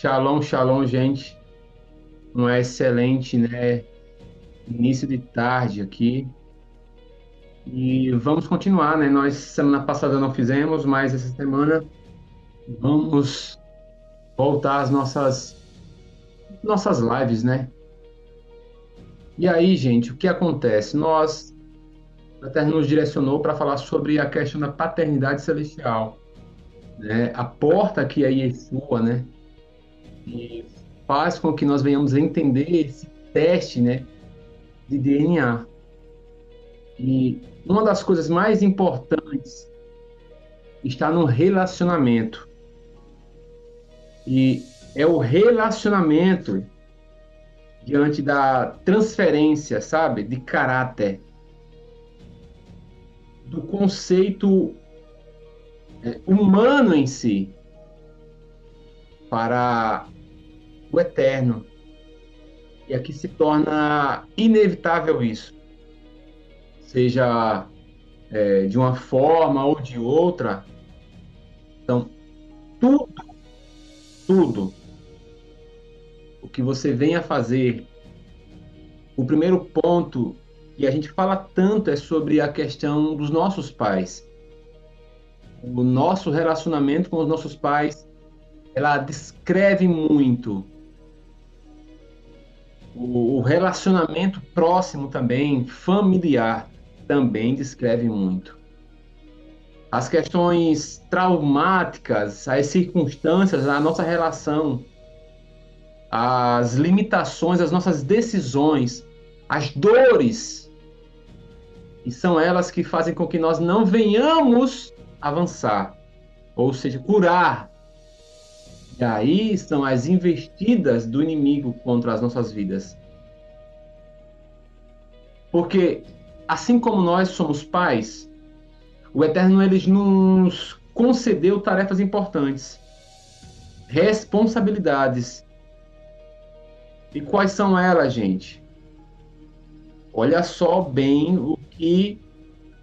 Shalom, shalom, gente. Um excelente, né, início de tarde aqui. E vamos continuar, né? Nós semana passada não fizemos, mas essa semana vamos voltar às nossas lives, né? E aí, gente, o que acontece? A Terra nos direcionou para falar sobre a questão da paternidade celestial, né? A porta que é Yeshua, né? E faz com que nós venhamos a entender esse teste, né, de DNA. E uma das coisas mais importantes está no relacionamento. E é o relacionamento diante da transferência, sabe, de caráter, do conceito humano em si para o eterno. E aqui se torna inevitável isso, seja de uma forma ou de outra. Então, tudo, tudo o que você venha fazer. O primeiro ponto que a gente fala tanto é sobre a questão dos nossos pais. O nosso relacionamento com os nossos pais, ela descreve muito. O relacionamento próximo também, familiar, também descreve muito. As questões traumáticas, as circunstâncias, a nossa relação, as limitações, as nossas decisões, as dores, e são elas que fazem com que nós não venhamos avançar, ou seja, curar. E aí são as investidas do inimigo contra as nossas vidas. Porque, assim como nós somos pais, o Eterno ele nos concedeu tarefas importantes, responsabilidades. E quais são elas, gente? Olha só bem o que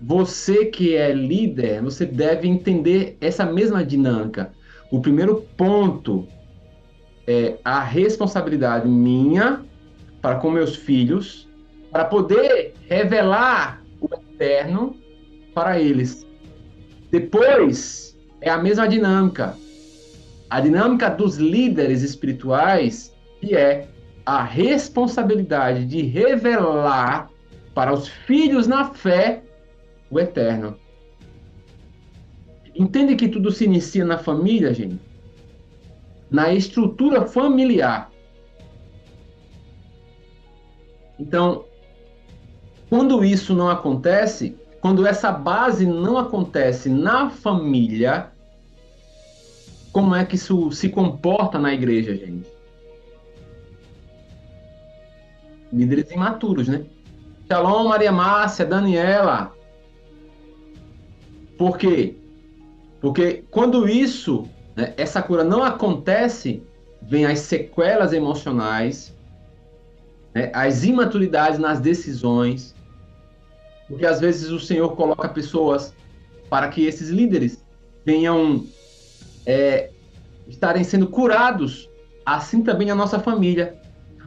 você que é líder, você deve entender essa mesma dinâmica. O primeiro ponto é a responsabilidade minha para com meus filhos, para poder revelar o eterno para eles. Depois é a mesma dinâmica, a dinâmica dos líderes espirituais, que é a responsabilidade de revelar para os filhos na fé o eterno. Entende que tudo se inicia na família, gente? Na estrutura familiar. Então, quando isso não acontece, quando essa base não acontece na família, como é que isso se comporta na igreja, gente? Líderes imaturos, né? Shalom, Maria Márcia, Daniela. Por quê? Porque quando isso, né, essa cura não acontece, vem as sequelas emocionais, né, as imaturidades nas decisões, porque às vezes o Senhor coloca pessoas para que esses líderes venham estarem sendo curados, assim também a nossa família.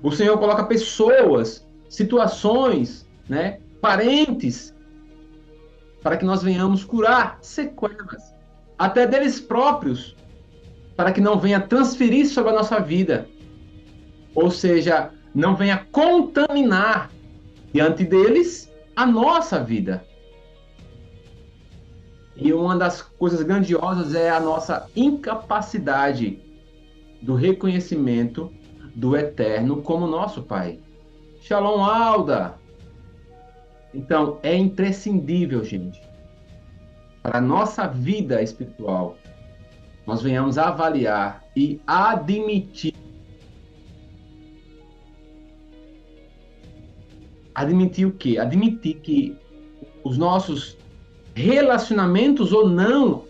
O Senhor coloca pessoas, situações, né, parentes, para que nós venhamos curar sequelas, até deles próprios, para que não venha transferir sobre a nossa vida, ou seja, não venha contaminar diante deles a nossa vida. E uma das coisas grandiosas é a nossa incapacidade do reconhecimento do Eterno como nosso Pai. Shalom, Alda! Então, é imprescindível, gente, para a nossa vida espiritual, nós venhamos avaliar e admitir. Admitir o quê? Admitir que os nossos relacionamentos ou não,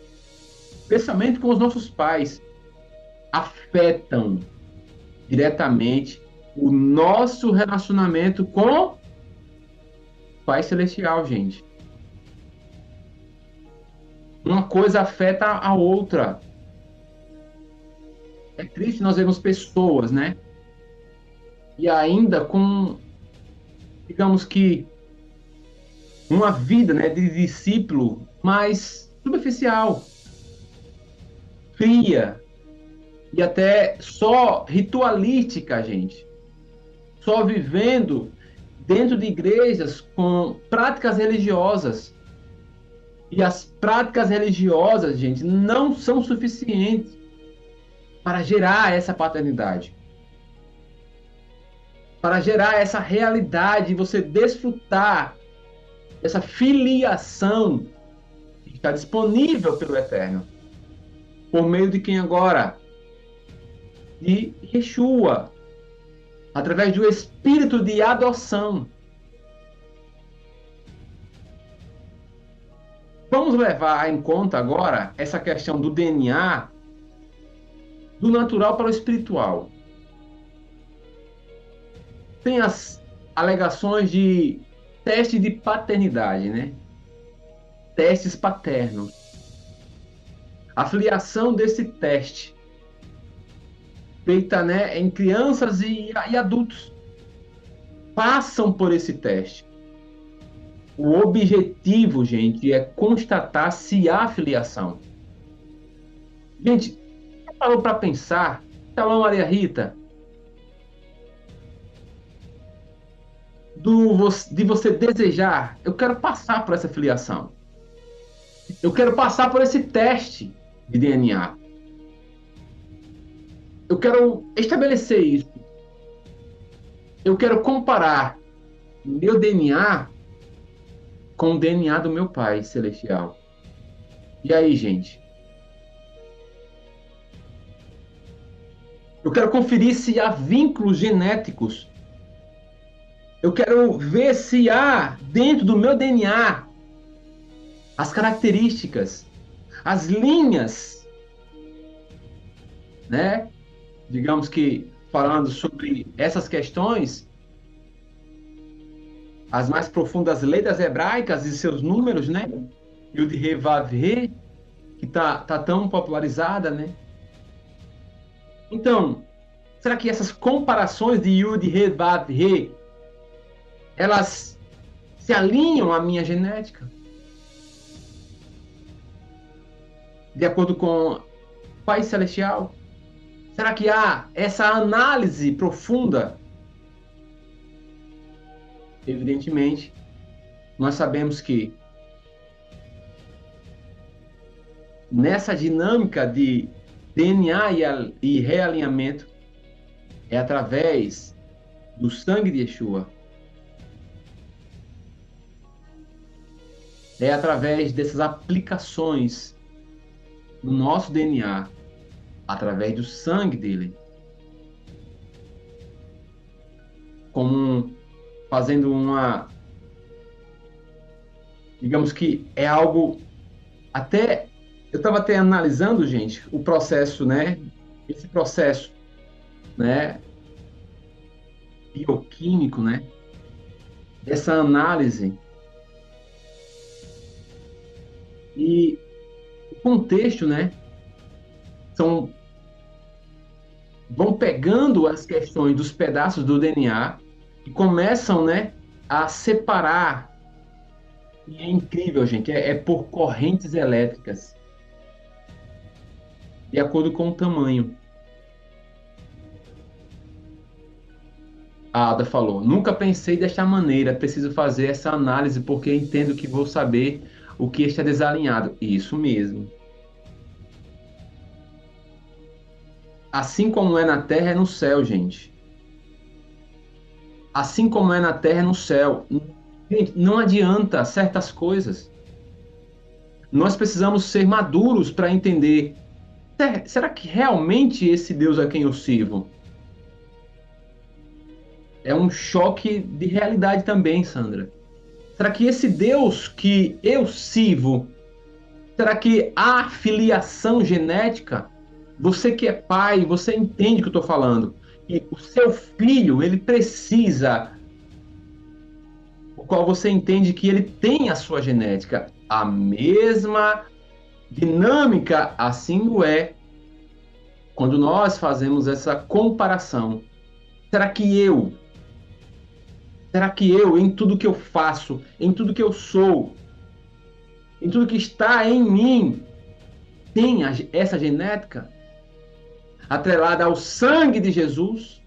especialmente com os nossos pais, afetam diretamente o nosso relacionamento com o Pai Celestial, gente. Uma coisa afeta a outra. É triste nós vermos pessoas, né? E ainda com, digamos que, uma vida, né, de discípulo mais superficial, fria e até só ritualística, gente. Só vivendo dentro de igrejas com práticas religiosas. E as práticas religiosas, gente, não são suficientes para gerar essa paternidade, para gerar essa realidade, você desfrutar essa filiação que está disponível pelo Eterno, por meio de quem agora? De Yeshua, através do espírito de adoção. Vamos levar em conta agora essa questão do DNA, do natural para o espiritual. Tem as alegações de teste de paternidade, né? Testes paternos. A filiação desse teste, feita, né, em crianças e adultos, passam por esse teste. O objetivo, gente, é constatar se há filiação. Gente, você parou para pensar, Shalom Maria Rita, de você desejar, eu quero passar por essa filiação. Eu quero passar por esse teste de DNA. Eu quero estabelecer isso. Eu quero comparar meu DNA com o DNA do meu Pai Celestial. E aí, gente? Eu quero conferir se há vínculos genéticos. Eu quero ver se há dentro do meu DNA as características, as linhas, né? Digamos que falando sobre essas questões, as mais profundas letras hebraicas e seus números, né? Yud He Vav He, que tá tão popularizada, né? Então, será que essas comparações de Yud He Vav He, elas se alinham à minha genética? De acordo com o Pai Celestial? Será que há essa análise profunda? Evidentemente, nós sabemos que nessa dinâmica de DNA e realinhamento é através do sangue de Yeshua. É através dessas aplicações no nosso DNA, através do sangue dele. Como fazendo uma... Digamos que é algo... Até... Eu estava até analisando, gente, o processo, né? Esse processo, né? Bioquímico, né? Dessa análise. E o contexto, né? Vão pegando as questões dos pedaços do DNA e começam, né, a separar. E é incrível, gente, é por correntes elétricas, de acordo com o tamanho. A Ada falou: nunca pensei desta maneira, preciso fazer essa análise porque entendo que vou saber o que está desalinhado. Isso mesmo. Assim como é na terra, é no céu, gente. Assim como é na terra, é no céu. Gente, não adianta certas coisas. Nós precisamos ser maduros para entender. Será que realmente esse Deus a quem eu sirvo? É um choque de realidade também, Sandra. Será que esse Deus que eu sirvo, será que há filiação genética? Você que é pai, você entende o que eu estou falando. E o seu filho, ele precisa, o qual você entende que ele tem a sua genética. A mesma dinâmica, assim o é quando nós fazemos essa comparação, será que em tudo que eu faço, em tudo que eu sou, em tudo que está em mim, tem essa genética atrelada ao sangue de Jesus?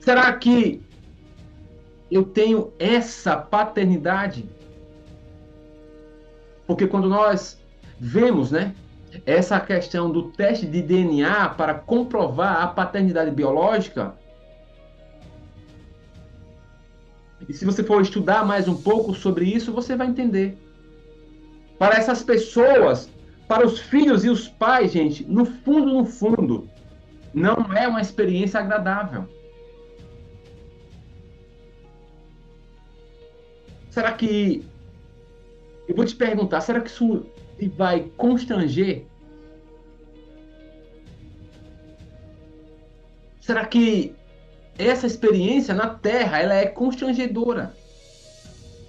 Será que eu tenho essa paternidade? Porque quando nós vemos, né, essa questão do teste de DNA para comprovar a paternidade biológica, e se você for estudar mais um pouco sobre isso, você vai entender. Para essas pessoas, para os filhos e os pais, gente, no fundo, não é uma experiência agradável. Será que, eu vou te perguntar, será que isso vai constranger? Será que essa experiência na Terra, ela é constrangedora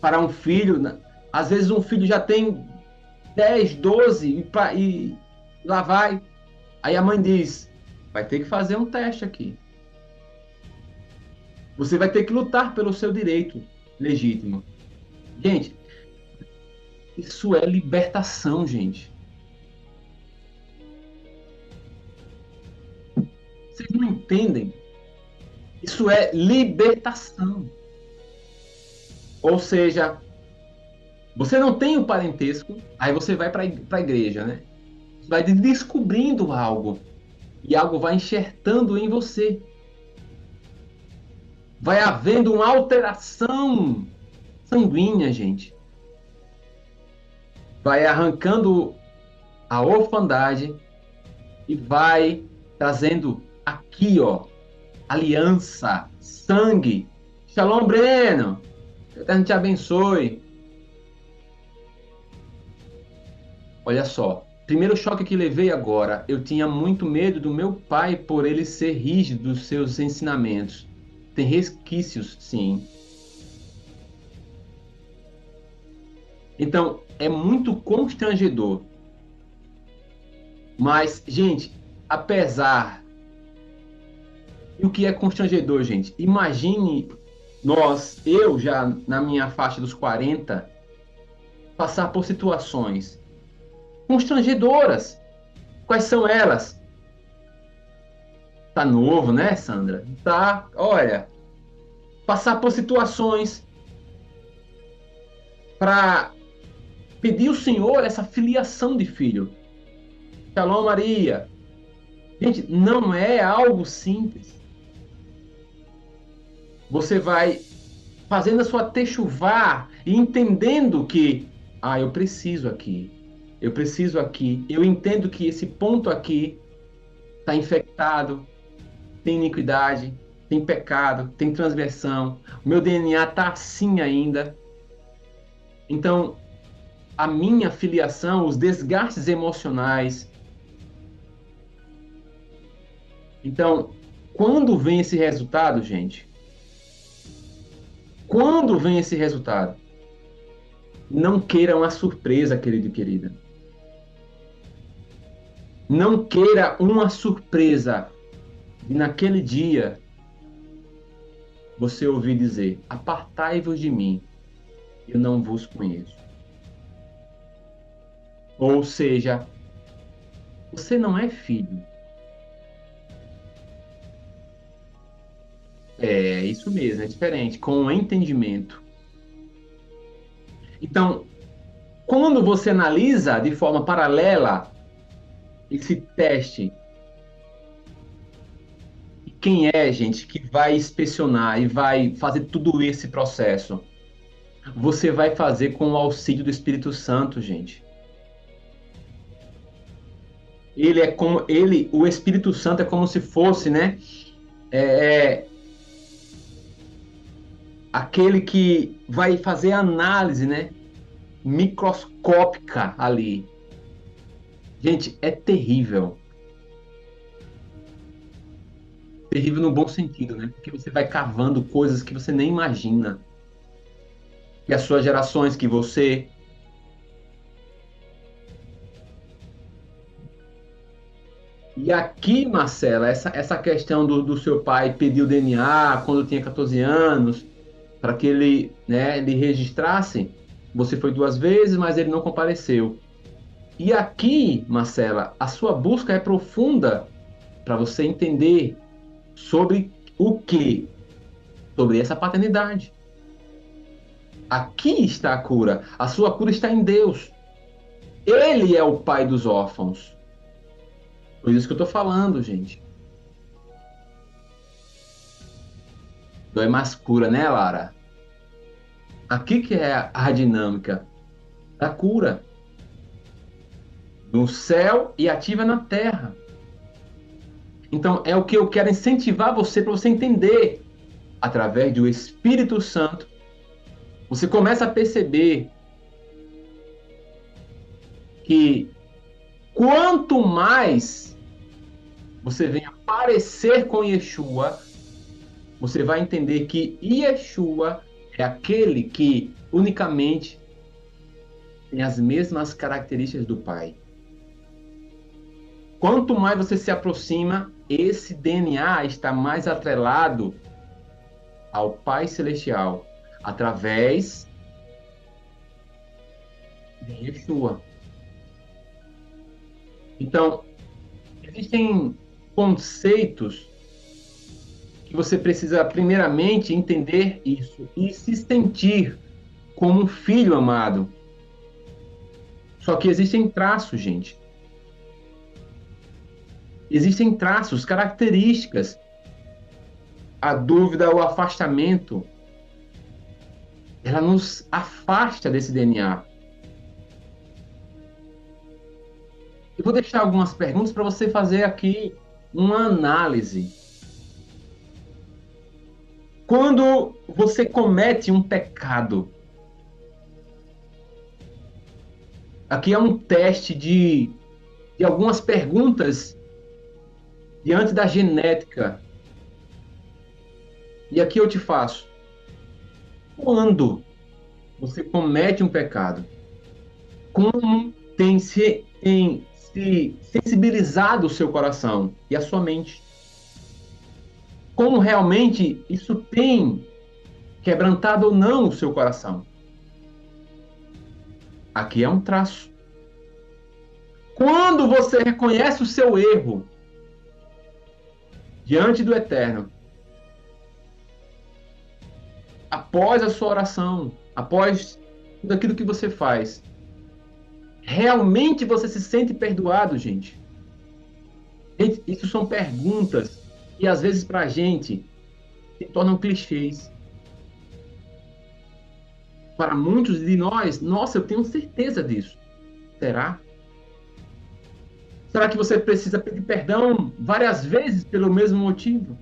para um filho, né? Às vezes um filho já tem 10, 12 e lá vai. Aí a mãe diz, vai ter que fazer um teste aqui. Você vai ter que lutar pelo seu direito legítimo. Gente, isso é libertação, gente. Vocês não entendem? Isso é libertação. Ou seja, você não tem o parentesco, aí você vai para a igreja, né? Você vai descobrindo algo e algo vai enxertando em você. Vai havendo uma alteração sanguínea, gente. Vai arrancando a orfandade e vai trazendo aqui, ó, aliança, sangue. Shalom, Breno. Que Deus te abençoe. Olha só, primeiro choque que levei agora, eu tinha muito medo do meu pai por ele ser rígido dos seus ensinamentos. Tem resquícios, sim. Então, é muito constrangedor. Mas, gente, apesar. E o que é constrangedor, gente? Imagine eu já na minha faixa dos 40, passar por situações constrangedoras. Quais são elas? Tá novo, né, Sandra? Tá, olha, passar por situações para pedir ao Senhor essa filiação de filho. Shalom, Maria. Gente, não é algo simples. Você vai fazendo a sua techuvá e entendendo que, eu preciso aqui, eu entendo que esse ponto aqui está infectado, tem iniquidade, tem pecado, tem transgressão, o meu DNA está assim ainda. Então, a minha filiação, os desgastes emocionais. Então, quando vem esse resultado, gente? Quando vem esse resultado? Não queira uma surpresa, querido e querida. Não queira uma surpresa. E naquele dia, você ouvir dizer: apartai-vos de mim, eu não vos conheço. Ou seja, você não é filho. É isso mesmo, é diferente, com o entendimento. Então, quando você analisa de forma paralela esse teste, quem é, gente, que vai inspecionar e vai fazer tudo esse processo? Você vai fazer com o auxílio do Espírito Santo, gente. O Espírito Santo é como se fosse, né? É aquele que vai fazer análise, né? Microscópica ali. Gente, é terrível. Terrível no bom sentido, né? Porque você vai cavando coisas que você nem imagina. Que as suas gerações, que você. E aqui, Marcela, essa questão do seu pai pedir o DNA quando tinha 14 anos, para que ele, né, ele registrasse, você foi 2 vezes, mas ele não compareceu. E aqui, Marcela, a sua busca é profunda para você entender sobre o quê? Sobre essa paternidade. Aqui está a cura. A sua cura está em Deus. Ele é o pai dos órfãos. Por isso que eu estou falando, gente. Dói mais cura, né, Lara? Aqui que é a dinâmica da cura. No céu e ativa na terra. Então, é o que eu quero incentivar você para você entender. Através do Espírito Santo, você começa a perceber que quanto mais você vem aparecer com Yeshua, você vai entender que Yeshua é aquele que unicamente tem as mesmas características do Pai. Quanto mais você se aproxima, esse DNA está mais atrelado ao Pai Celestial, através de Yeshua. Então, existem conceitos que você precisa primeiramente entender isso e se sentir como um filho amado. Só que existem traços, gente. Existem traços, características. A dúvida, o afastamento, ela nos afasta desse DNA. Eu vou deixar algumas perguntas para você fazer aqui uma análise. Quando você comete um pecado, aqui é um teste de algumas perguntas diante da genética. E aqui eu te faço. Quando você comete um pecado, como tem se sensibilizado o seu coração e a sua mente? Como realmente isso tem quebrantado ou não o seu coração? Aqui é um traço. Quando você reconhece o seu erro diante do Eterno, após a sua oração, após tudo aquilo que você faz, realmente você se sente perdoado, gente? Gente, isso são perguntas que às vezes para a gente se tornam clichês. Para muitos de nós, nossa, eu tenho certeza disso. Será? Será que você precisa pedir perdão várias vezes pelo mesmo motivo?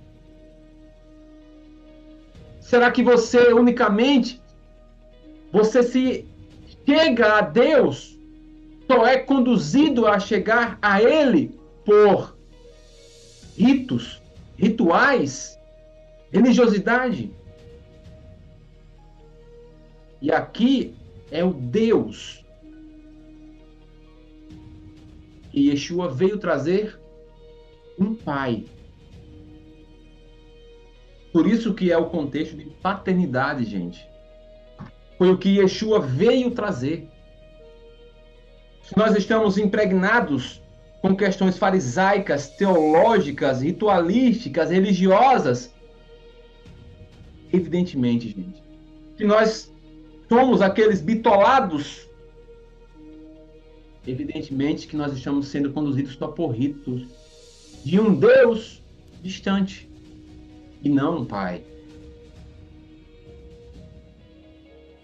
Será que você unicamente você se chega a Deus, só é conduzido a chegar a Ele por ritos, rituais, religiosidade? E aqui é o Deus que Yeshua veio trazer, um pai. Por isso que é o contexto de paternidade, gente. Foi o que Yeshua veio trazer. Se nós estamos impregnados com questões farisaicas, teológicas, ritualísticas, religiosas, evidentemente, gente, que nós somos aqueles bitolados, evidentemente que nós estamos sendo conduzidos só por ritos de um Deus distante e não um Pai.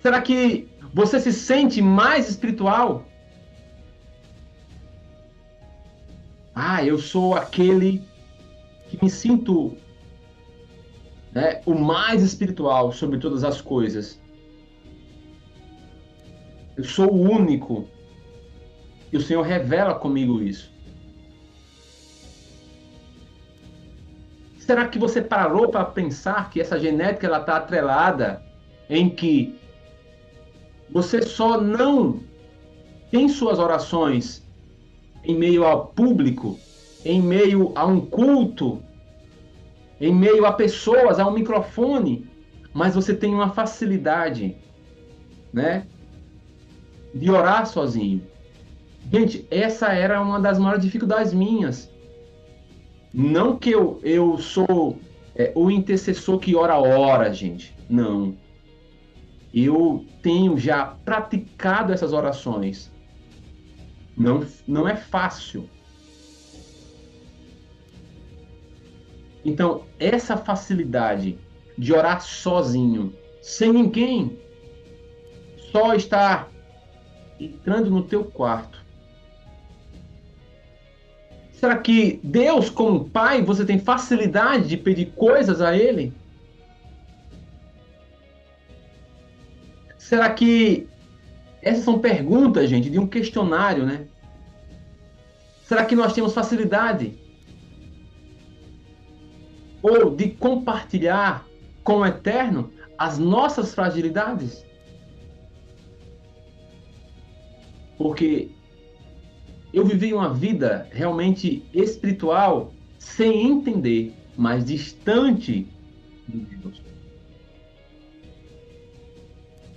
Será que você se sente mais espiritual? Ah, eu sou aquele que me sinto, né, o mais espiritual sobre todas as coisas. Eu sou o único. E o Senhor revela comigo isso. Será que você parou para pensar que essa genética ela está atrelada em que você só não tem suas orações em meio ao público em meio a um culto, em meio a pessoas, a um microfone, mas você tem uma facilidade, né, de orar sozinho. Gente, essa era uma das maiores dificuldades minhas. Não que eu sou o intercessor que ora, gente. Não. Eu tenho já praticado essas orações. Não, não é fácil. Então, essa facilidade de orar sozinho, sem ninguém, só estar entrando no teu quarto. Será que Deus, como Pai, você tem facilidade de pedir coisas a Ele? Será que essas são perguntas, gente, de um questionário, né? Será que nós temos facilidade ou de compartilhar com o Eterno as nossas fragilidades? Porque eu vivi uma vida realmente espiritual sem entender, mas distante de Deus.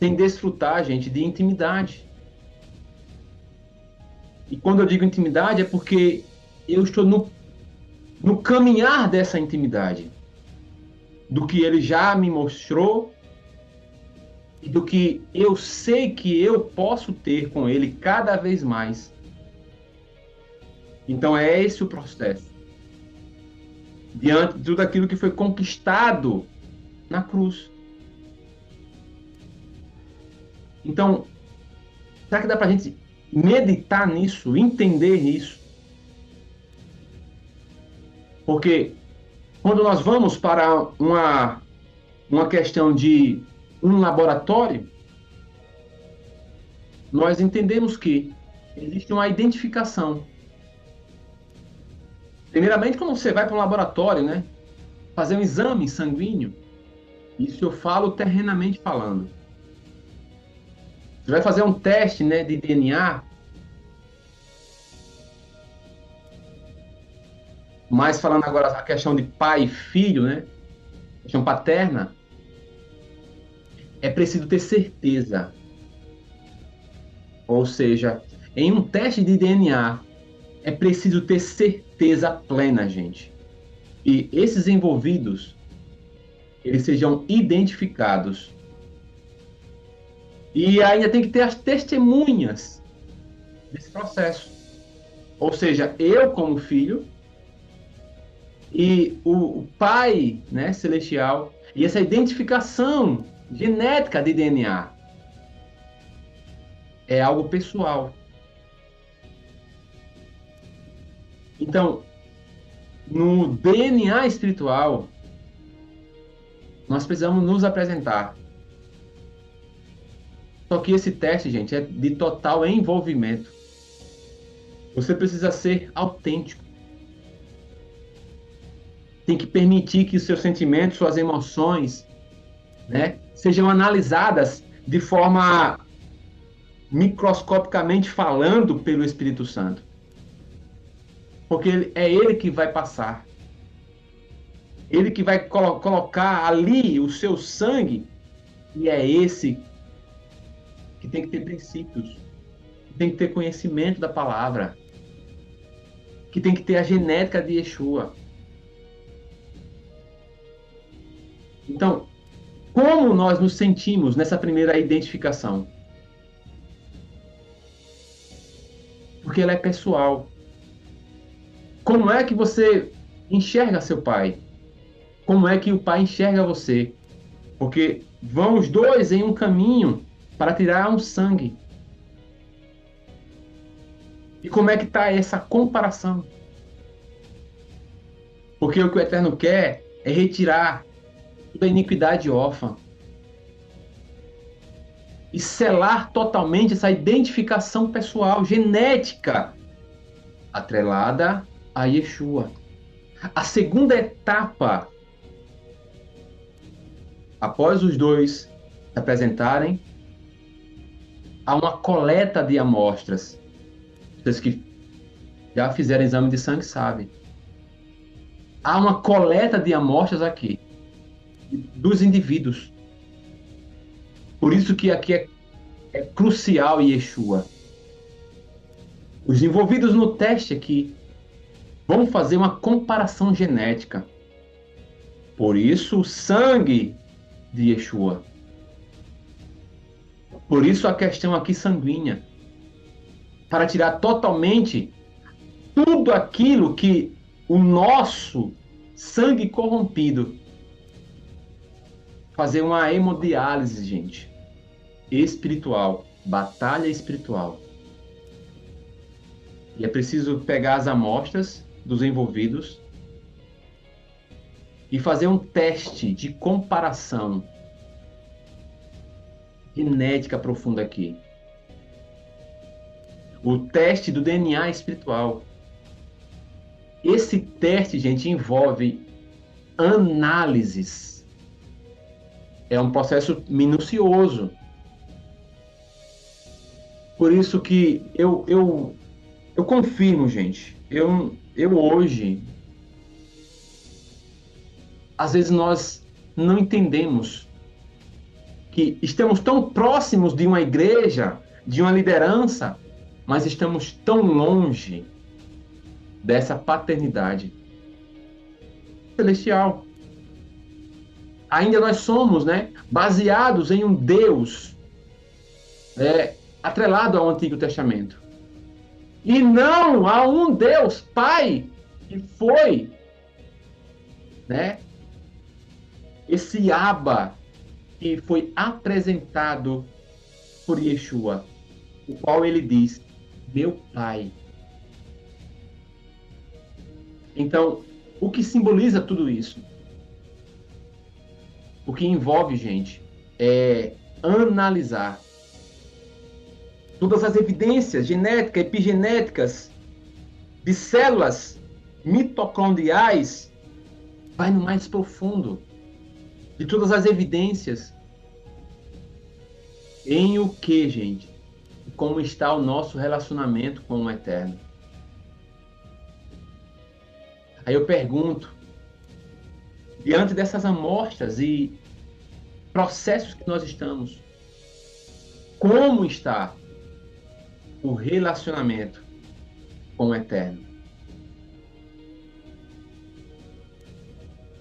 Sem desfrutar, gente, de intimidade. E quando eu digo intimidade é porque eu estou no caminhar dessa intimidade. Do que ele já me mostrou e do que eu sei que eu posso ter com ele cada vez mais. Então é esse o processo. Diante de tudo aquilo que foi conquistado na cruz. Então, será que dá para a gente meditar nisso, entender isso? Porque quando nós vamos para uma questão de um laboratório, nós entendemos que existe uma identificação. Primeiramente, quando você vai para um laboratório, né, fazer um exame sanguíneo, isso eu falo terrenamente falando. Você vai fazer um teste, né, de DNA, mas falando agora a questão de pai e filho, né, questão paterna, é preciso ter certeza. Ou seja, em um teste de DNA, é preciso ter certeza plena, gente. E esses envolvidos, eles sejam identificados. E ainda tem que ter as testemunhas desse processo. Ou seja, eu como filho e o pai, né, celestial, e essa identificação genética de DNA é algo pessoal. Então, no DNA espiritual, nós precisamos nos apresentar. Só que esse teste, gente, é de total envolvimento. Você precisa ser autêntico. Tem que permitir que os seus sentimentos, suas emoções, né, sejam analisadas de forma microscopicamente falando pelo Espírito Santo. Porque é ele que vai passar. Ele que vai colocar ali o seu sangue. E é esse que tem que ter princípios. Que tem que ter conhecimento da palavra. Que tem que ter a genética de Yeshua. Então, como nós nos sentimos nessa primeira identificação? Porque ela é pessoal. Como é que você enxerga seu pai? Como é que o pai enxerga você? Porque vão os dois em um caminho para tirar um sangue. E como é que está essa comparação? Porque o que o Eterno quer é retirar toda a iniquidade órfã e selar totalmente essa identificação pessoal, genética, atrelada a Yeshua. A segunda etapa, após os dois se apresentarem, há uma coleta de amostras. Vocês que Já fizeram exame de sangue, sabe. Há uma coleta de amostras aqui, dos indivíduos. Por isso que aqui é crucial Yeshua. Os envolvidos no teste aqui vão fazer uma comparação genética. Por isso o sangue de Yeshua. Por isso a questão aqui sanguínea. Para tirar totalmente tudo aquilo que o nosso sangue corrompido. Fazer uma hemodiálise, gente. Espiritual. Batalha espiritual. E é preciso pegar as amostras dos envolvidos e fazer um teste de comparação genética profunda aqui. O teste do DNA espiritual. Esse teste, gente, envolve análises. É um processo minucioso. Por isso que eu confirmo, gente. Eu hoje, às vezes nós não entendemos que estamos tão próximos de uma igreja, de uma liderança, mas estamos tão longe dessa paternidade celestial. Ainda nós somos, né, baseados em um Deus atrelado ao Antigo Testamento. E não a um Deus Pai que foi, né, esse Abba que foi apresentado por Yeshua, o qual ele diz, meu Pai. Então, o que simboliza tudo isso? O que envolve, gente, é analisar todas as evidências genéticas, epigenéticas de células mitocondriais, vai no mais profundo de todas as evidências. Em o que, gente? Como está o nosso relacionamento com o Eterno? Aí eu pergunto, diante dessas amostras e processos que nós estamos, como está o relacionamento com o Eterno?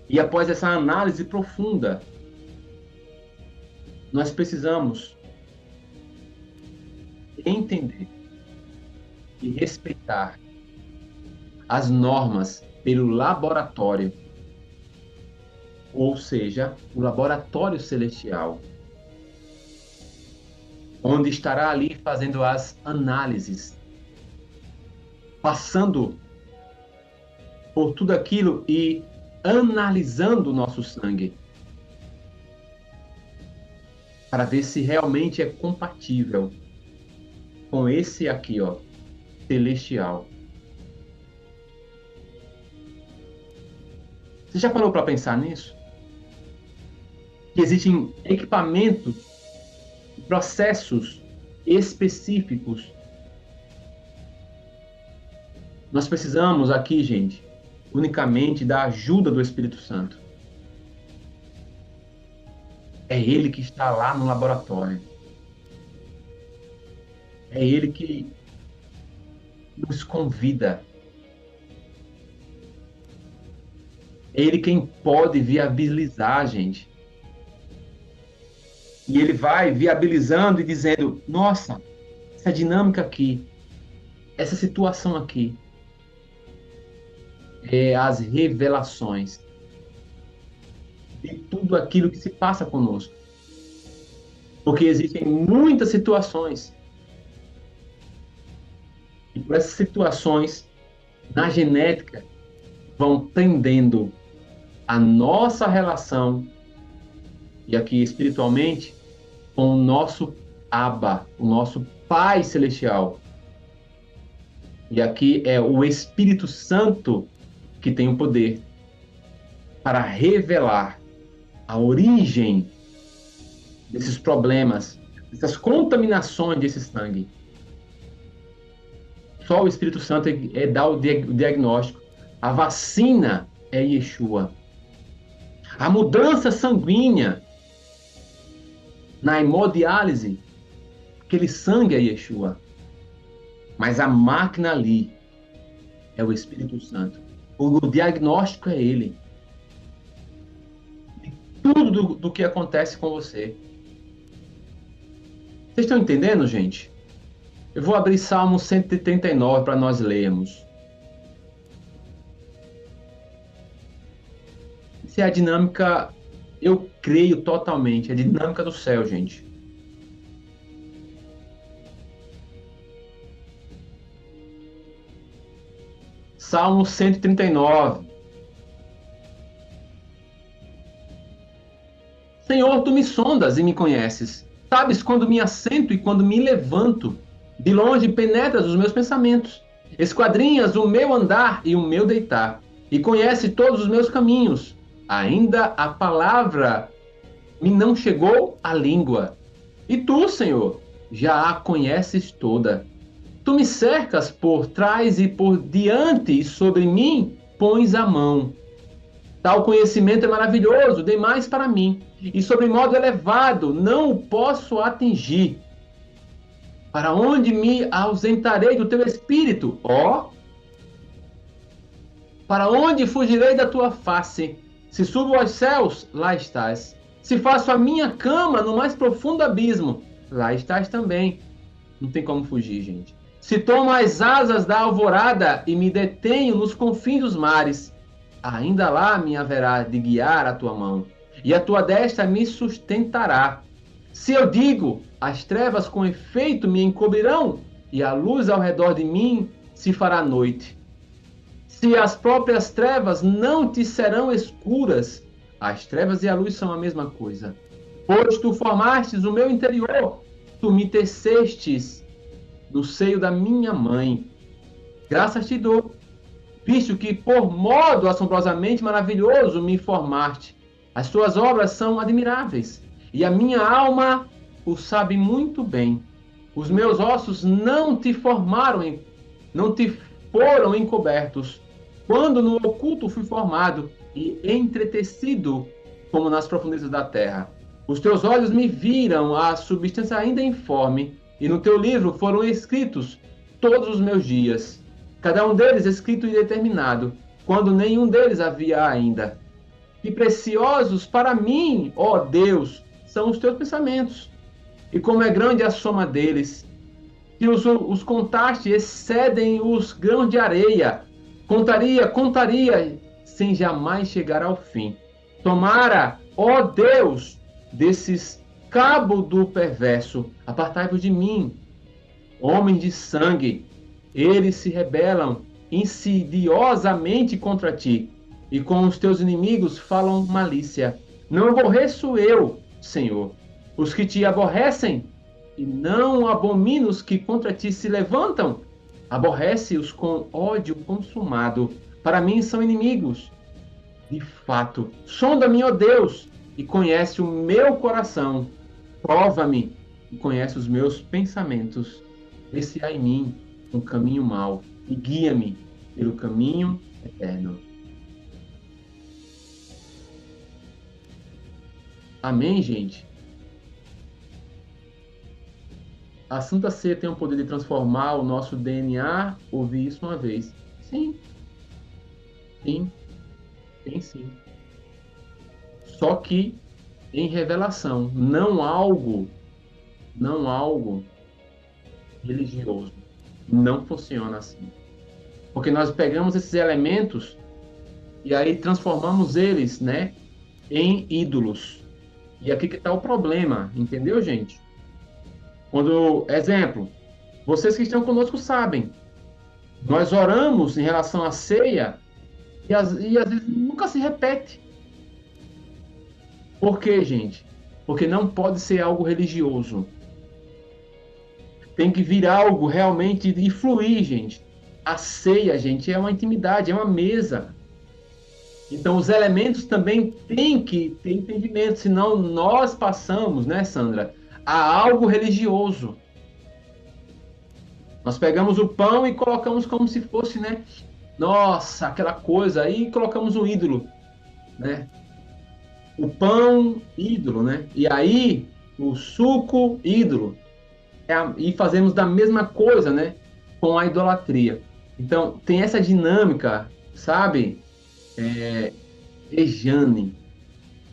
E após essa análise profunda, nós precisamos entender e respeitar as normas pelo laboratório, ou seja, o laboratório celestial, onde estará ali fazendo as análises, passando por tudo aquilo e analisando o nosso sangue, para ver se realmente é compatível com esse aqui, ó, celestial. Você já parou para pensar nisso? Que existem equipamentos, processos específicos. Nós precisamos aqui, gente, unicamente da ajuda do Espírito Santo. É Ele que está lá no laboratório. É Ele que nos convida. É Ele quem pode viabilizar, gente. E Ele vai viabilizando e dizendo, nossa, essa dinâmica aqui, essa situação aqui, é as revelações de tudo aquilo que se passa conosco. Porque existem muitas situações. E por essas situações, na genética, vão tendendo a nossa relação, e aqui espiritualmente, com o nosso Abba, o nosso Pai Celestial. E aqui é o Espírito Santo que tem o poder para revelar a origem desses problemas, dessas contaminações desse sangue, Só o Espírito Santo dá o diagnóstico. A vacina é Yeshua. A mudança sanguínea na hemodiálise, aquele sangue é Yeshua. Mas a máquina ali é o Espírito Santo. O diagnóstico é ele. Tudo do que acontece com você. Vocês estão entendendo, gente? Eu vou abrir Salmo 139 para nós lermos. Essa é a dinâmica, eu creio totalmente, é a dinâmica do céu, gente. Salmo 139. Senhor, tu me sondas e me conheces. Sabes quando me assento e quando me levanto. De longe penetras os meus pensamentos. Esquadrinhas o meu andar e o meu deitar. E conhece todos os meus caminhos. Ainda a palavra me não chegou à língua. E tu, Senhor, já a conheces toda. Tu me cercas por trás e por diante, e sobre mim pões a mão. Tal conhecimento é maravilhoso, demais para mim, e sobre modo elevado não o posso atingir. Para onde me ausentarei do teu espírito, ó? Para onde fugirei da tua face? Se subo aos céus, lá estás. Se faço a minha cama no mais profundo abismo, lá estás também. Não tem como fugir, gente. Se tomo as asas da alvorada e me detenho nos confins dos mares, ainda lá me haverá de guiar a tua mão, e a tua destra me sustentará. Se eu digo, as trevas com efeito me encobrirão, e a luz ao redor de mim se fará noite. Se as próprias trevas não te serão escuras, as trevas e a luz são a mesma coisa. Pois tu formastes o meu interior, tu me tecestes no seio da minha mãe. Graças te dou, visto que por modo assombrosamente maravilhoso me formaste. As tuas obras são admiráveis, e a minha alma o sabe muito bem. Os meus ossos não te formaram, não te foram encobertos, quando no oculto fui formado e entretecido como nas profundezas da terra. Os teus olhos me viram a substância ainda informe, e no teu livro foram escritos todos os meus dias, cada um deles escrito e determinado, quando nenhum deles havia ainda. E preciosos para mim, ó Deus, são os teus pensamentos, e como é grande a soma deles. Se os contaste, excedem os grãos de areia. Contaria, sem jamais chegar ao fim. Tomara, ó Deus, desses cabo do perverso, apartai-vos de mim. Homens de sangue, eles se rebelam insidiosamente contra ti, e com os teus inimigos falam malícia. Não aborreço eu, Senhor, os que te aborrecem, e não abomino os que contra ti se levantam. Aborrece-os com ódio consumado. Para mim são inimigos. De fato, sonda-me, ó Deus, e conhece o meu coração. Prova-me e conhece os meus pensamentos. Vê se há em mim um caminho mau e guia-me pelo caminho eterno. Amém, gente? A Santa Ceia tem o poder de transformar o nosso DNA? Ouvi isso uma vez. Sim. Sim. Tem sim. Só que em revelação, não algo religioso. Não funciona assim. Porque nós pegamos esses elementos e aí transformamos eles, né, em ídolos. E aqui que está o problema, entendeu, gente? Quando, exemplo, vocês que estão conosco sabem, nós oramos em relação à ceia e às vezes nunca se repete. Por quê, gente? Porque não pode ser algo religioso. Tem que vir algo realmente e fluir, gente. A ceia, gente, é uma intimidade, é uma mesa. Então, os elementos também têm que ter entendimento, senão nós passamos, né, Sandra, a algo religioso. Nós pegamos o pão e colocamos como se fosse, né? Nossa, aquela coisa, aí colocamos um ídolo, né? O pão, ídolo, né? E aí, o suco, ídolo. E fazemos da mesma coisa, né? Com a idolatria. Então, tem essa dinâmica, sabe? Ejane.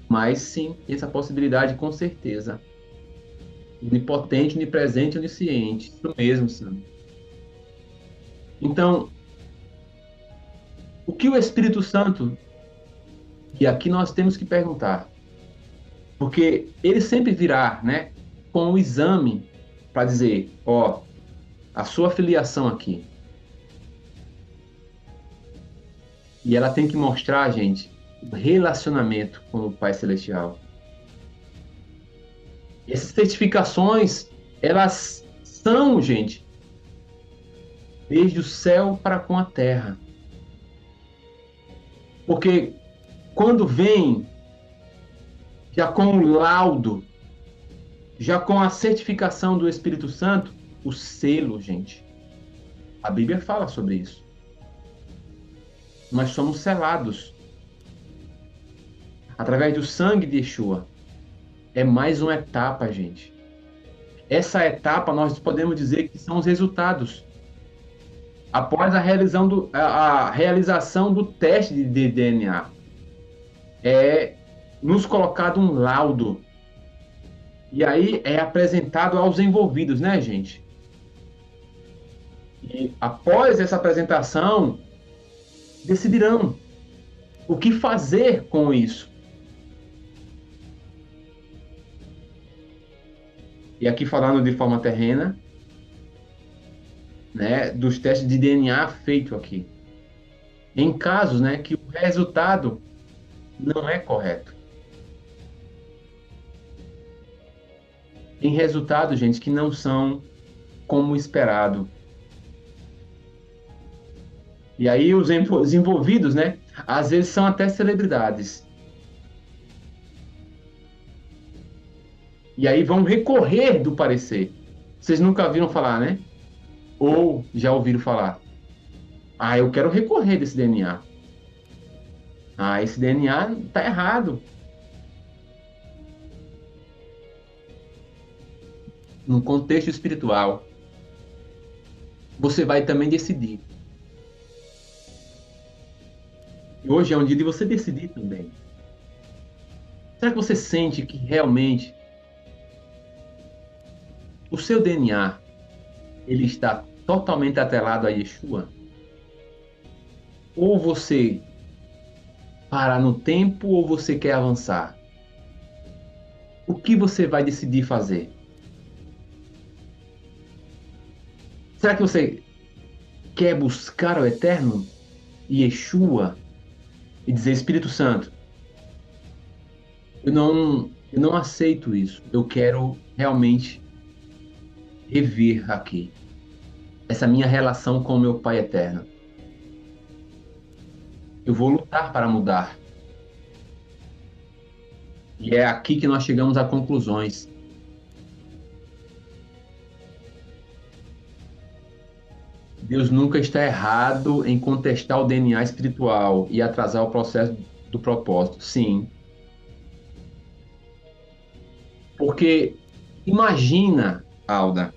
Mas sim, essa possibilidade com certeza. Onipotente, onipresente, onisciente. Isso mesmo, Sam. Então, o que o Espírito Santo, e aqui nós temos que perguntar, porque ele sempre virá, né, com o exame para dizer, ó, a sua filiação aqui. E ela tem que mostrar, gente, o relacionamento com o Pai Celestial. Essas certificações, elas são, gente, desde o céu para com a terra. Porque quando vem já com o laudo, já com a certificação do Espírito Santo, o selo, gente. A Bíblia fala sobre isso. Nós somos selados através do sangue de Yeshua. É mais uma etapa, gente. Essa etapa nós podemos dizer que são os resultados. Após a realização do teste de DNA, é nos colocado um laudo. E aí é apresentado aos envolvidos, né, gente? E após essa apresentação, decidirão o que fazer com isso. E aqui falando de forma terrena, né, dos testes de DNA feito aqui. Em casos, né, que o resultado não é correto. Em resultados, gente, que não são como esperado. E aí os envolvidos, né, às vezes são até celebridades. E aí vão recorrer do parecer. Vocês nunca ouviram falar, né? Ou já ouviram falar? Ah, eu quero recorrer desse DNA. Ah, esse DNA tá errado. No contexto espiritual, você vai também decidir. E hoje é um dia de você decidir também. Será que você sente que realmente o seu DNA ele está totalmente atrelado a Yeshua? Ou você parar no tempo ou você quer avançar? O que você vai decidir fazer? Será que você quer buscar o eterno Yeshua e dizer Espírito Santo, eu não aceito isso. Eu quero realmente rever aqui essa minha relação com o meu Pai eterno. Eu vou lutar para mudar. E é aqui que nós chegamos a conclusões. Deus nunca está errado em contestar o DNA espiritual e atrasar o processo do propósito. Sim. Porque imagina, Alda,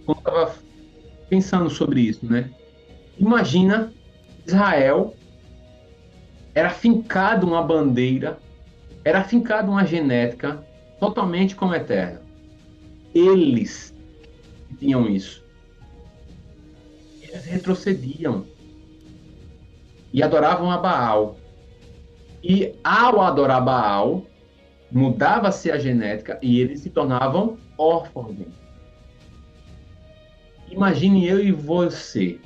quando eu estava pensando sobre isso, né? Imagina Israel era fincado uma bandeira, era fincado uma genética totalmente como eterna. Eles tinham isso. Eles retrocediam e adoravam a Baal. E ao adorar Baal, mudava-se a genética e eles se tornavam órfãos. Imagine eu e você.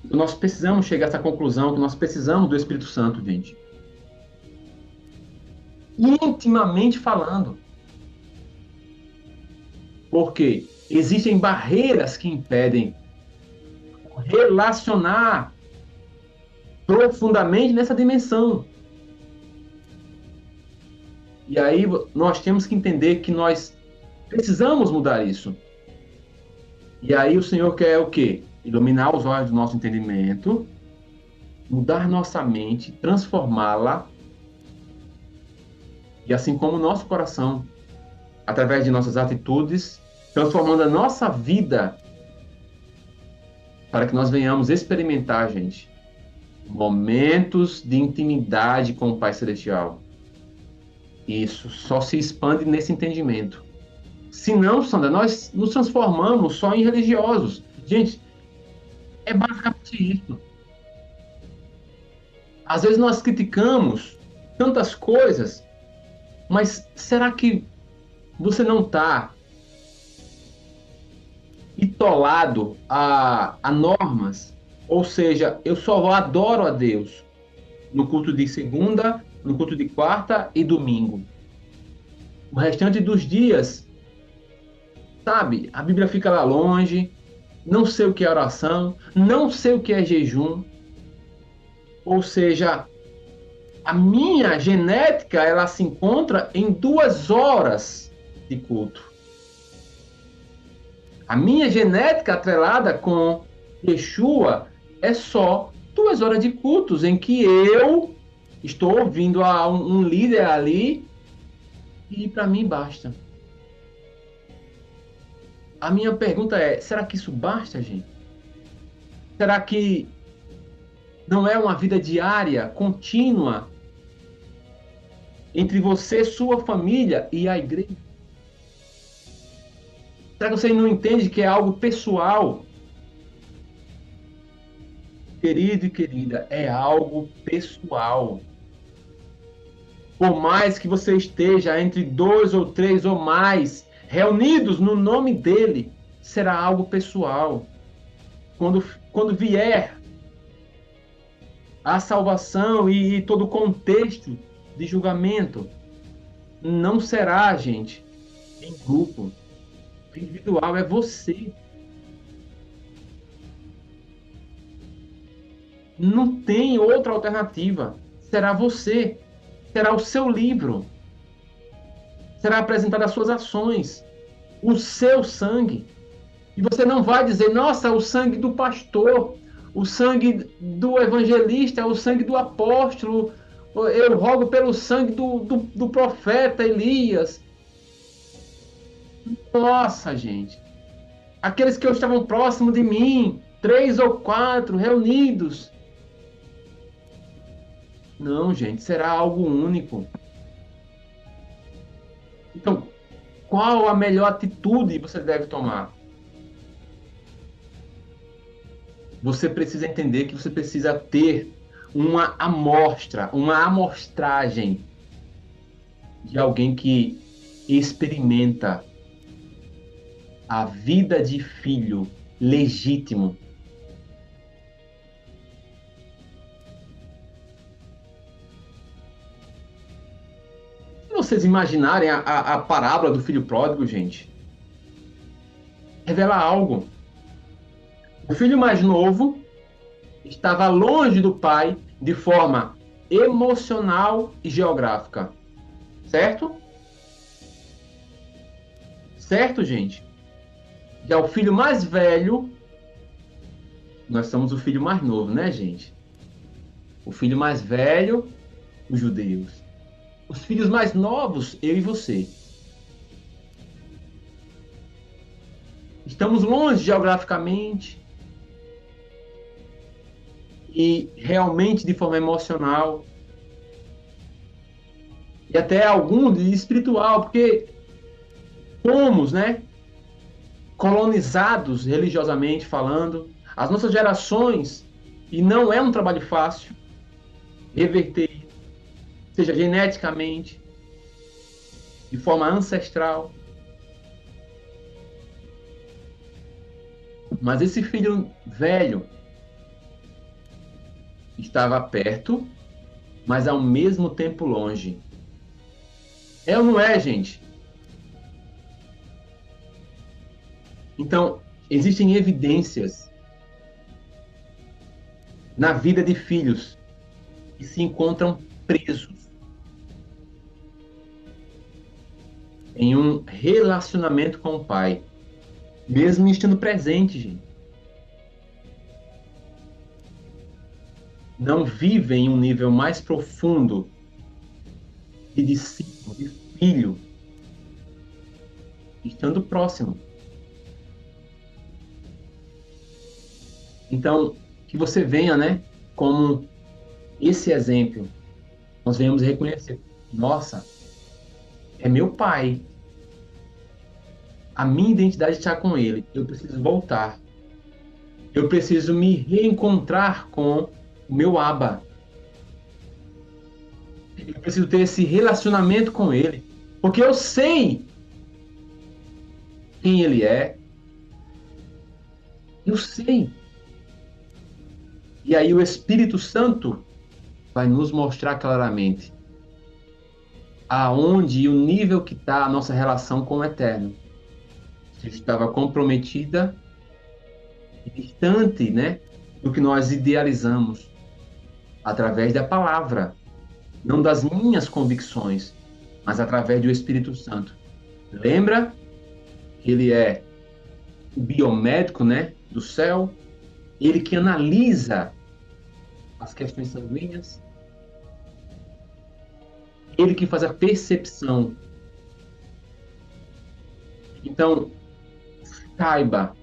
Nós precisamos chegar a essa conclusão que nós precisamos do Espírito Santo, gente. Intimamente falando. Porque existem barreiras que impedem relacionar profundamente nessa dimensão. E aí nós temos que entender que nós Precisamos mudar isso. E aí o Senhor quer o quê? Iluminar os olhos do nosso entendimento, mudar nossa mente, transformá-la, e assim como o nosso coração, através de nossas atitudes, transformando a nossa vida para que nós venhamos experimentar, gente, momentos de intimidade com o Pai Celestial. Isso só se expande nesse entendimento. Se não, Sandra, nós nos transformamos só em religiosos. Gente, é basicamente isso. Às vezes nós criticamos tantas coisas, mas será que você não está bitolado a normas? Ou seja, eu só adoro a Deus no culto de segunda, no culto de quarta e domingo. O restante dos dias, sabe, a Bíblia fica lá longe, não sei o que é oração, não sei o que é jejum. Ou seja, a minha genética ela se encontra em 2 horas de culto. A minha genética atrelada com Yeshua é só 2 horas de cultos em que eu estou ouvindo a um líder ali e para mim basta. A minha pergunta é: será que isso basta, gente? Será que não é uma vida diária, contínua, entre você, sua família e a igreja? Será que você não entende que é algo pessoal? Querido e querida, é algo pessoal. Por mais que você esteja entre 2 ou 3 ou mais reunidos no nome dele, será algo pessoal. Quando vier a salvação e todo o contexto de julgamento, não será, gente, em grupo. O individual é você. Não tem outra alternativa. Será você. Será o seu livro. Será apresentado as suas ações. O seu sangue. E você não vai dizer, nossa, o sangue do pastor, o sangue do evangelista, o sangue do apóstolo, eu rogo pelo sangue do profeta Elias. Nossa, gente. Aqueles que estavam próximos de mim, 3 ou 4 reunidos. Não, gente, será algo único. Então, qual a melhor atitude você deve tomar? Você precisa entender que você precisa ter uma amostra, uma amostragem de alguém que experimenta a vida de filho legítimo. Se vocês imaginarem a parábola do filho pródigo, gente, revela algo. O filho mais novo estava longe do pai de forma emocional e geográfica. Certo? Certo, gente? Já o filho mais velho, nós somos o filho mais novo, né, gente? O filho mais velho, os judeus. Os filhos mais novos, eu e você. Estamos longe geograficamente e realmente de forma emocional e até algum de espiritual, porque fomos, né, colonizados religiosamente falando. As nossas gerações, e não é um trabalho fácil reverter isso, seja geneticamente, de forma ancestral. Mas esse filho velho estava perto, mas ao mesmo tempo longe. É ou não é, gente? Então, existem evidências na vida de filhos que se encontram presos. em um relacionamento com o Pai, mesmo estando presente, gente. Não vivem em um nível mais profundo de discípulo, de filho, estando próximo. Então, que você venha, né, como esse exemplo, nós venhamos reconhecer, nossa, é meu pai, a minha identidade está com ele, eu preciso voltar, eu preciso me reencontrar com o meu Abba, eu preciso ter esse relacionamento com ele, porque eu sei quem ele é, eu sei. E aí o Espírito Santo vai nos mostrar claramente aonde e o nível que está a nossa relação com o Eterno. Se estava comprometida e distante, né, do que nós idealizamos através da palavra, não das minhas convicções, mas através do Espírito Santo. Lembra que ele é o biomédico, né, do céu, ele que analisa as questões sanguíneas, ele que faz a percepção. Então, saiba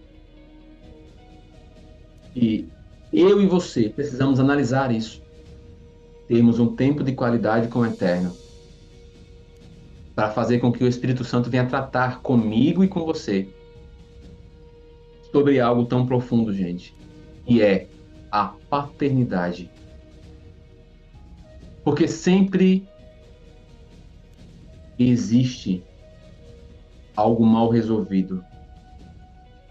que eu e você precisamos analisar isso. Termos um tempo de qualidade com o Eterno, para fazer com que o Espírito Santo venha tratar comigo e com você sobre algo tão profundo, gente, que é a paternidade. Porque sempre existe algo mal resolvido,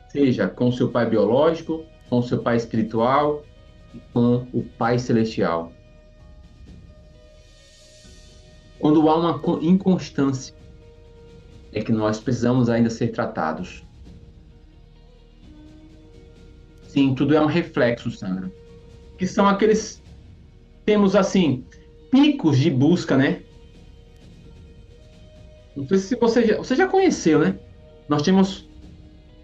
seja com seu pai biológico, com seu pai espiritual, com o pai celestial. Quando há uma inconstância, é que nós precisamos ainda ser tratados. Sim, tudo é um reflexo, Sandra. Que são aqueles, temos assim, picos de busca, né? Não sei se você já conheceu, né? Nós temos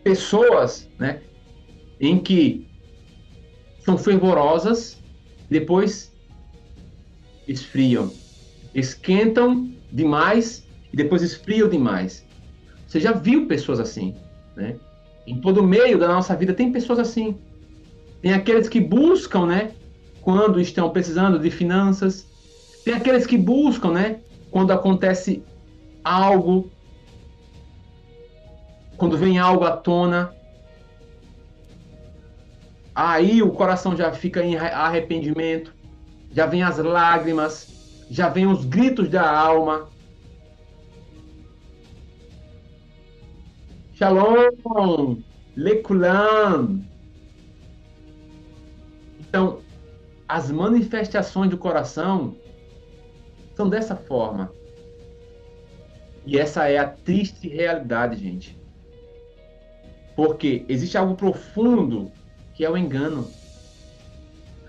pessoas, né, em que são fervorosas, depois esfriam, esquentam demais e depois esfriam demais. Você já viu pessoas assim, né? Em todo meio da nossa vida tem pessoas assim. Tem aqueles que buscam, né, quando estão precisando de finanças. Tem aqueles que buscam, né, quando acontece algo, quando vem algo à tona. Aí o coração já fica em arrependimento, já vem as lágrimas, já vem os gritos da alma. Shalom, Lekulam. Então, as manifestações do coração são dessa forma. E essa é a triste realidade, gente. Porque existe algo profundo que é o engano.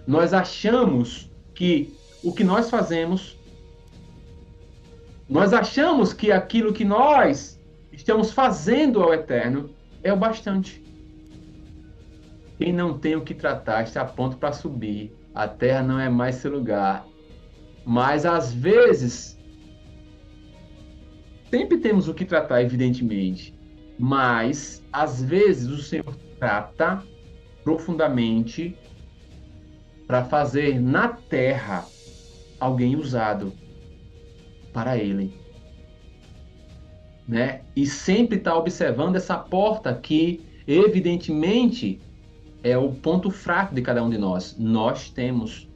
Nós achamos que o que nós fazemos, nós achamos que aquilo que nós estamos fazendo ao Eterno é o bastante. Quem não tem o que tratar está pronto para subir. A terra não é mais seu lugar. Mas às vezes, sempre temos o que tratar, evidentemente. Mas às vezes o Senhor trata profundamente para fazer na terra alguém usado para Ele, né? E sempre está observando essa porta que, evidentemente, é o ponto fraco de cada um de nós. Nós temos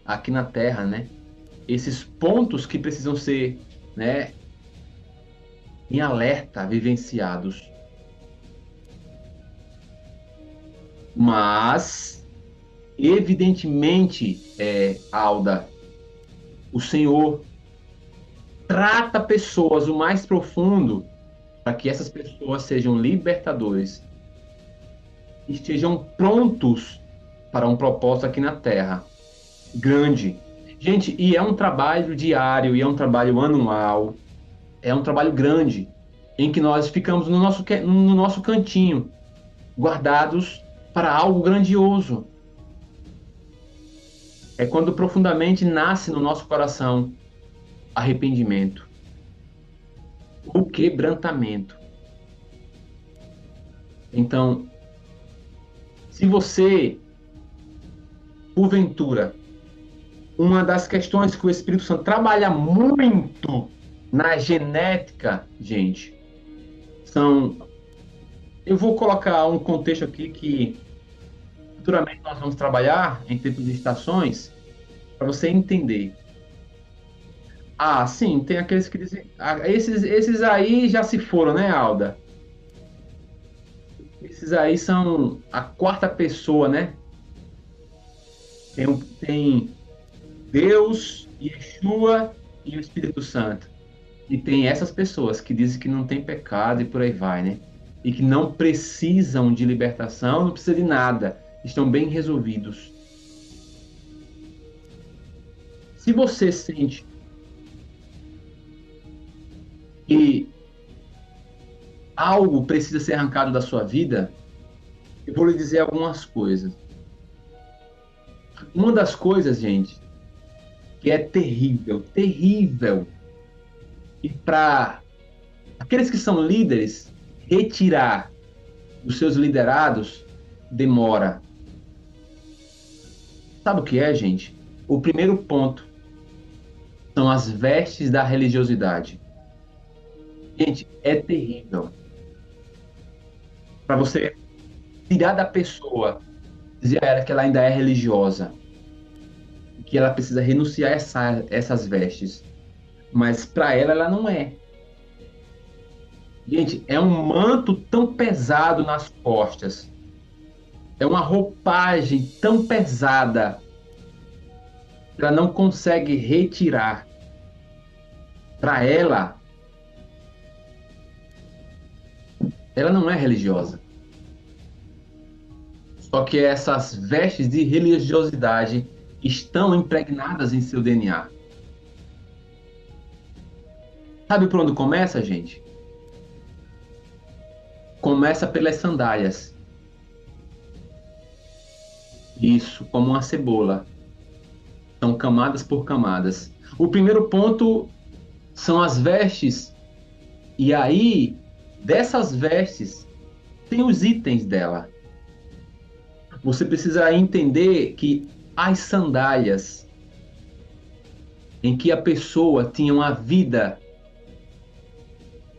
aqui na Terra, né, esses pontos que precisam ser, né, em alerta, vivenciados. Mas, evidentemente, Alda, o Senhor trata pessoas o mais profundo para que essas pessoas sejam libertadores, estejam prontos para um propósito aqui na Terra. Grande. Gente, e é um trabalho diário, e é um trabalho anual. É um trabalho grande, em que nós ficamos no nosso cantinho, guardados para algo grandioso. É quando profundamente nasce no nosso coração arrependimento, o quebrantamento. Então, se você, porventura, uma das questões que o Espírito Santo trabalha muito na genética, gente, são. Eu vou colocar um contexto aqui que futuramente nós vamos trabalhar em tempos de estações, para você entender. Ah, sim, tem aqueles que dizem. Ah, esses aí já se foram, né, Alda? Esses aí são a quarta pessoa, né? Tem Deus, Yeshua e o Espírito Santo. E tem essas pessoas que dizem que não tem pecado e por aí vai, né? E que não precisam de libertação, não precisa de nada, estão bem resolvidos. Se você sente que algo precisa ser arrancado da sua vida, eu vou lhe dizer algumas coisas. Uma das coisas, gente, que é terrível, terrível, e para aqueles que são líderes, retirar os seus liderados demora. Sabe o que é, gente? O primeiro ponto são as vestes da religiosidade. Gente, é terrível. Para você tirar da pessoa, dizer a ela que ela ainda é religiosa, que ela precisa renunciar a essas vestes. Mas para ela, ela não é. Gente, é um manto tão pesado nas costas. É uma roupagem tão pesada que ela não consegue retirar. Para ela não é religiosa. Só que essas vestes de religiosidade estão impregnadas em seu DNA. Sabe por onde começa, gente? Começa pelas sandálias. Isso, como uma cebola. São camadas por camadas. O primeiro ponto são as vestes. E aí, dessas vestes, tem os itens dela. Você precisa entender que as sandálias em que a pessoa tinha uma vida,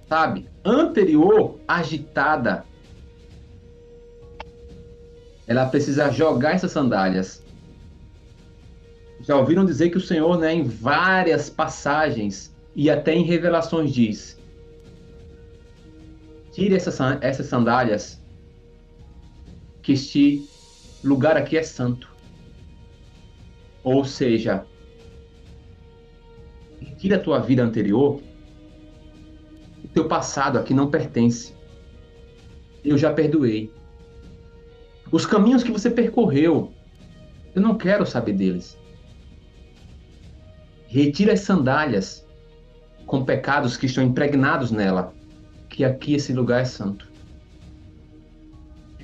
sabe, anterior, agitada, ela precisa jogar essas sandálias. Já ouviram dizer que o Senhor, né, em várias passagens e até em Revelações diz: tire essas sandálias, que este lugar aqui é santo. Ou seja, tira a tua vida anterior, o teu passado aqui não pertence. Eu já perdoei. Os caminhos que você percorreu, eu não quero saber deles. Retira as sandálias com pecados que estão impregnados nela, que aqui esse lugar é santo.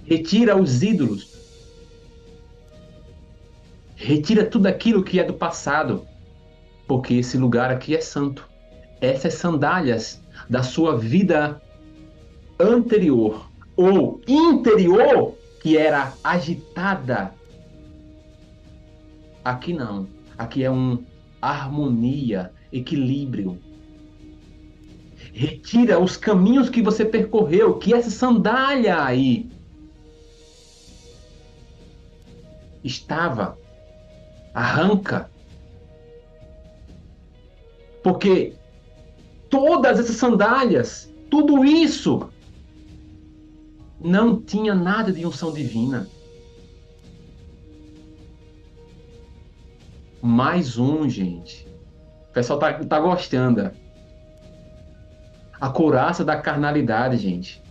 Retira os ídolos. Retira tudo aquilo que é do passado, porque esse lugar aqui é santo. Essas sandálias da sua vida anterior ou interior, que era agitada, aqui não. Aqui é harmonia, equilíbrio. Retira os caminhos que você percorreu, que essa sandália aí estava. Arranca. Porque todas essas sandálias, tudo isso, não tinha nada de unção divina. Mais um, gente. O pessoal tá gostando. A couraça da carnalidade, gente.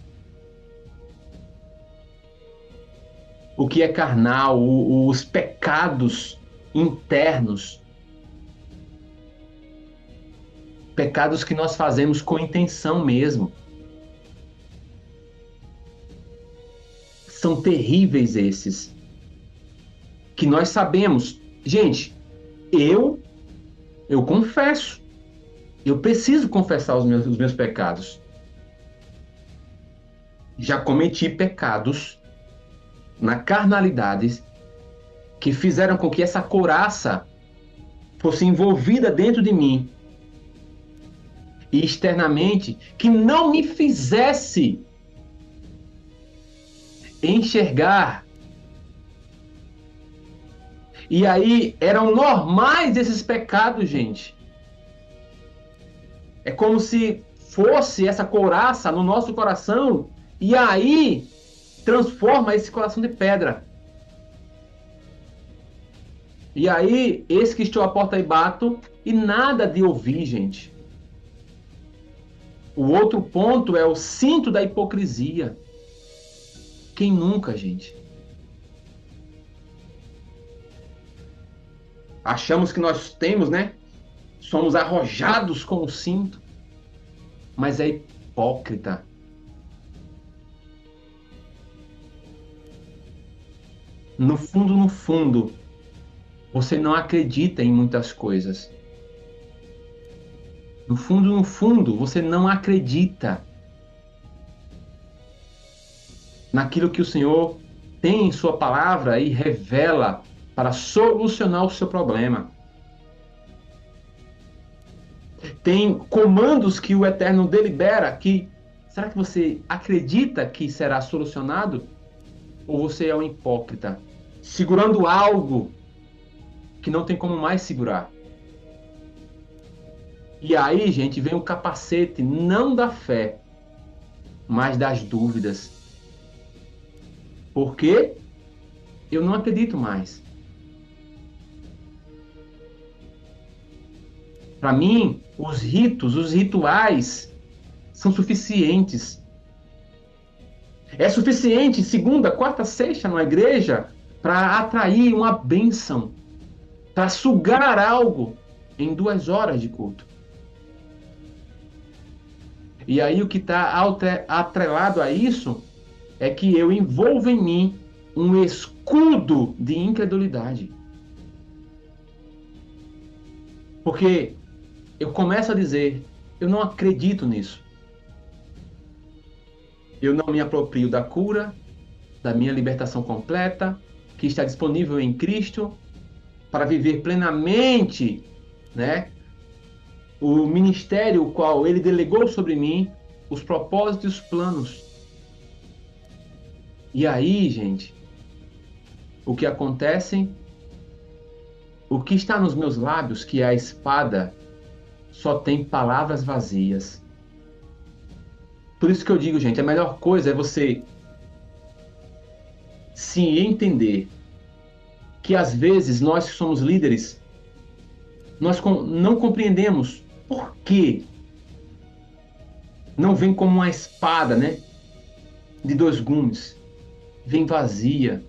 O que é carnal, os pecados internos. pecados que nós fazemos com intenção mesmo. São terríveis esses, que nós sabemos. Gente, eu confesso, eu preciso confessar os meus pecados. Já cometi pecados na carnalidade que fizeram com que essa couraça fosse envolvida dentro de mim e externamente, que não me fizesse enxergar. E aí eram normais esses pecados, gente. É como se fosse essa couraça no nosso coração e aí transforma esse coração de pedra. E aí, eis que estou à porta e bato, e nada de ouvir, gente. O outro ponto é o cinto da hipocrisia. Quem nunca, gente? Achamos que nós temos, né? Somos arrojados com o cinto, mas é hipócrita. No fundo, você não acredita em muitas coisas. No fundo, você não acredita naquilo que o Senhor tem em sua palavra e revela para solucionar o seu problema. Tem comandos que o Eterno delibera que, será que você acredita que será solucionado? Ou você é um hipócrita, segurando algo que não tem como mais segurar? E aí, gente, vem o capacete não da fé, mas das dúvidas. Por quê? Eu não acredito mais. Para mim, os ritos, os rituais são suficientes. É suficiente segunda, quarta, sexta na igreja para atrair uma bênção, para sugar algo em 2 horas de culto. E aí o que está atrelado a isso é que eu envolvo em mim um escudo de incredulidade. Porque eu começo a dizer, eu não acredito nisso. Eu não me aproprio da cura, da minha libertação completa, que está disponível em Cristo, para viver plenamente, né, o ministério o qual Ele delegou sobre mim, os propósitos e os planos. E aí, gente, o que acontece? O que está nos meus lábios, que é a espada, só tem palavras vazias. Por isso que eu digo, gente, a melhor coisa é você se entender que às vezes nós que somos líderes, nós não compreendemos por que não vem como uma espada, né, de 2 gumes, vem vazia,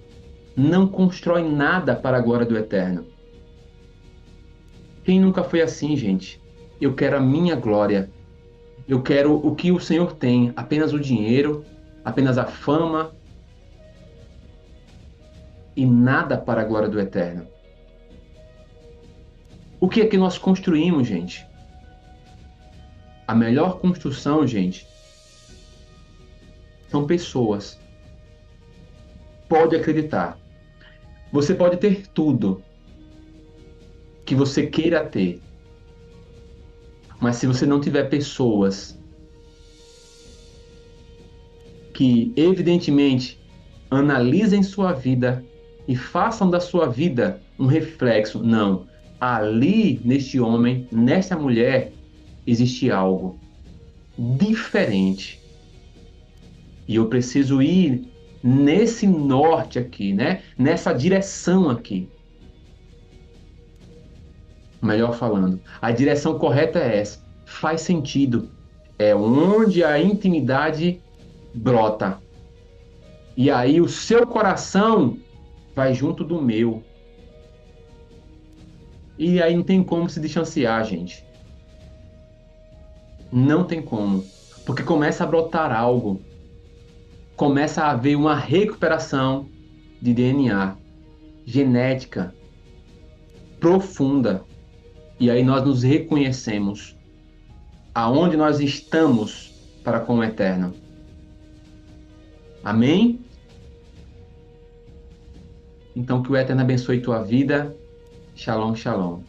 não constrói nada para a glória do Eterno. Quem nunca foi assim, gente? Eu quero a minha glória. Eu quero o que o Senhor tem, apenas o dinheiro, apenas a fama e nada para a glória do Eterno. O que é que nós construímos, gente? A melhor construção, gente, são pessoas. Pode acreditar. Você pode ter tudo que você queira ter, mas se você não tiver pessoas que evidentemente analisem sua vida e façam da sua vida um reflexo, não, ali neste homem, nesta mulher, existe algo diferente. E eu preciso ir nesse norte aqui, né? Nessa direção aqui. Melhor falando, a direção correta é essa. Faz sentido. É onde a intimidade brota. E aí o seu coração vai junto do meu. E aí não tem como se distanciar, gente. Não tem como. Porque começa a brotar algo, começa a haver uma recuperação de DNA, genética profunda. E aí nós nos reconhecemos aonde nós estamos para com o eterno. Amém? Então que o eterno abençoe tua vida. Shalom, shalom.